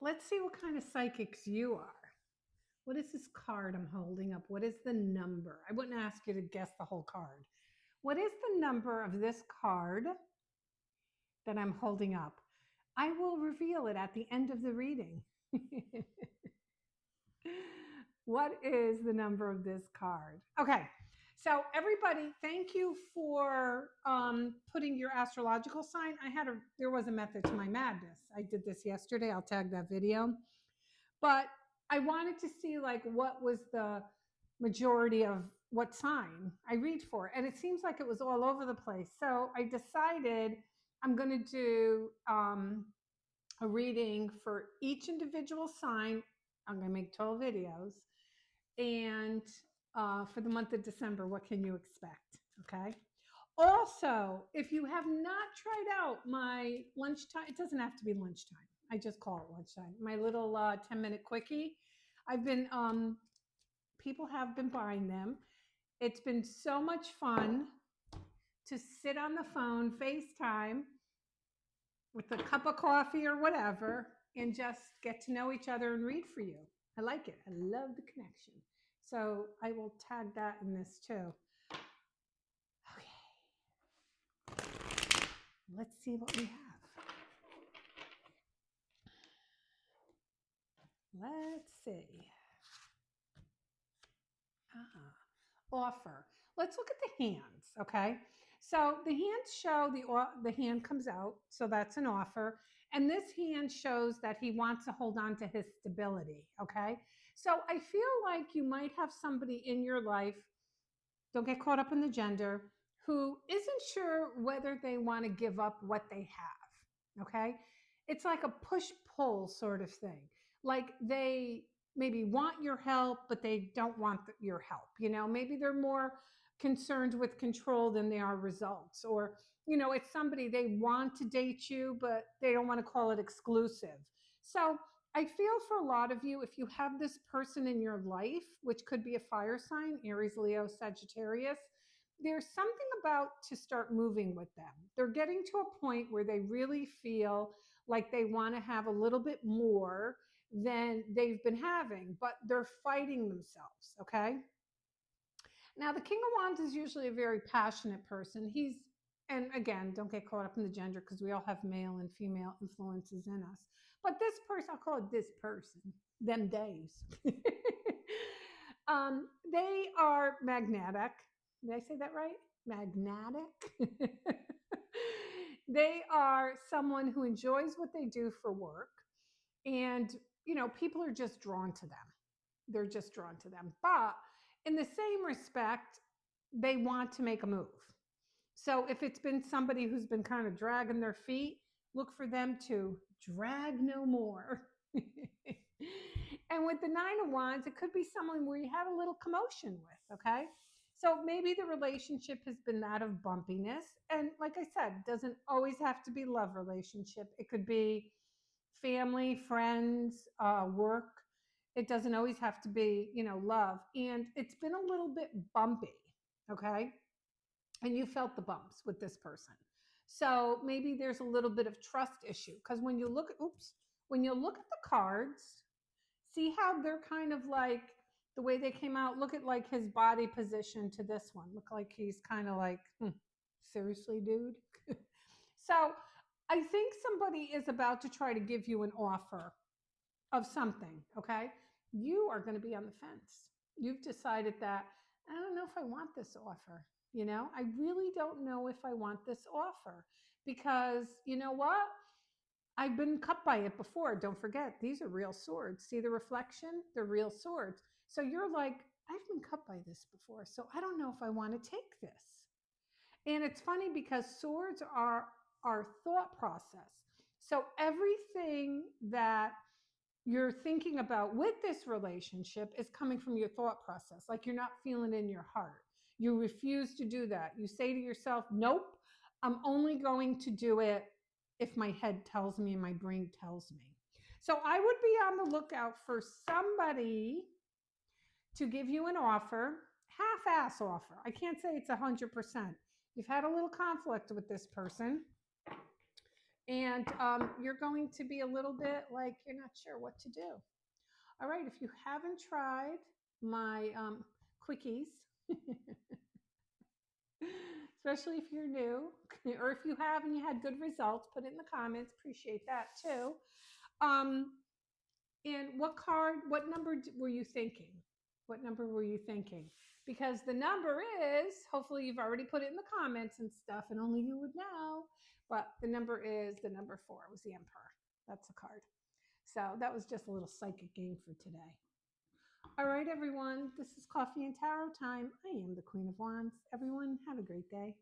let's see what kind of psychics you are. What is this card I'm holding up? What is the number? I wouldn't ask you to guess the whole card. What is the number of this card that I'm holding up? I will reveal it at the end of the reading. What is the number of this card? Okay. So everybody, thank you for putting your astrological sign. There was a method to my madness. I did this yesterday. I'll tag that video. But I wanted to see like what was the majority of what sign I read for. And it seems like it was all over the place. So I decided I'm going to do a reading for each individual sign. I'm going to make 12 videos. And for the month of December, what can you expect? Okay. Also, if you have not tried out my lunchtime, it doesn't have to be lunchtime. I just call it lunchtime. My little 10-minute quickie. I've been, people have been buying them. It's been so much fun to sit on the phone, FaceTime, with a cup of coffee or whatever, and just get to know each other and read for you. I like it. I love the connection. So I will tag that in this too. Okay. Let's see what we have. Let's see. Offer. Let's look at the hands, okay? So the hands show the hand comes out, so that's an offer. And this hand shows that he wants to hold on to his stability, okay? So I feel like you might have somebody in your life, don't get caught up in the gender, who isn't sure whether they want to give up what they have, okay? It's like a push-pull sort of thing. Like they maybe want your help, but they don't want your help. Maybe they're more concerned with control than they are results. Or, it's somebody they want to date you, but they don't want to call it exclusive. So I feel for a lot of you, if you have this person in your life, which could be a fire sign, Aries, Leo, Sagittarius, there's something about to start moving with them. They're getting to a point where they really feel like they want to have a little bit more than they've been having, but they're fighting themselves, okay? Now, the King of Wands is usually a very passionate person. And again, don't get caught up in the gender because we all have male and female influences in us. But this person, I'll call it this person, them days. They are magnetic. Did I say that right? Magnetic. They are someone who enjoys what they do for work. And, people are just drawn to them. They're just drawn to them. But in the same respect, they want to make a move. So if it's been somebody who's been kind of dragging their feet, look for them to drag no more. And with the Nine of Wands, it could be someone where you had a little commotion with, okay? So maybe the relationship has been that of bumpiness. And like I said, it doesn't always have to be love relationship. It could be family, friends, work. It doesn't always have to be, love. And it's been a little bit bumpy, okay? And you felt the bumps with this person. So maybe there's a little bit of trust issue. Because when you look at the cards, see how they're kind of like the way they came out. Look at like his body position to this one. Look like he's kind of like, seriously, dude? So I think somebody is about to try to give you an offer of something, okay? You are going to be on the fence. You've decided that, I don't know if I want this offer. I really don't know if I want this offer because you know what? I've been cut by it before. Don't forget, these are real swords. See the reflection? They're real swords. So you're like, I've been cut by this before. So I don't know if I want to take this. And it's funny because swords are our thought process. So everything that you're thinking about with this relationship is coming from your thought process. Like you're not feeling it in your heart. You refuse to do that. You say to yourself, nope, I'm only going to do it if my head tells me and my brain tells me. So I would be on the lookout for somebody to give you an offer, half-ass offer. I can't say it's 100%. You've had a little conflict with this person. And you're going to be a little bit like you're not sure what to do. All right, if you haven't tried my quickies, especially if you're new, or if you have and you had good results, put it in the comments. Appreciate that too. Um, and what number were you thinking? What number were you thinking? Because the number is, hopefully you've already put it in the comments and stuff, and only you would know. But the number is the number 4. It was the Emperor. That's the card. So that was just a little psychic game for today. All right, everyone. This is Coffee and Tarot time. I am the Queen of Wands. Everyone, have a great day.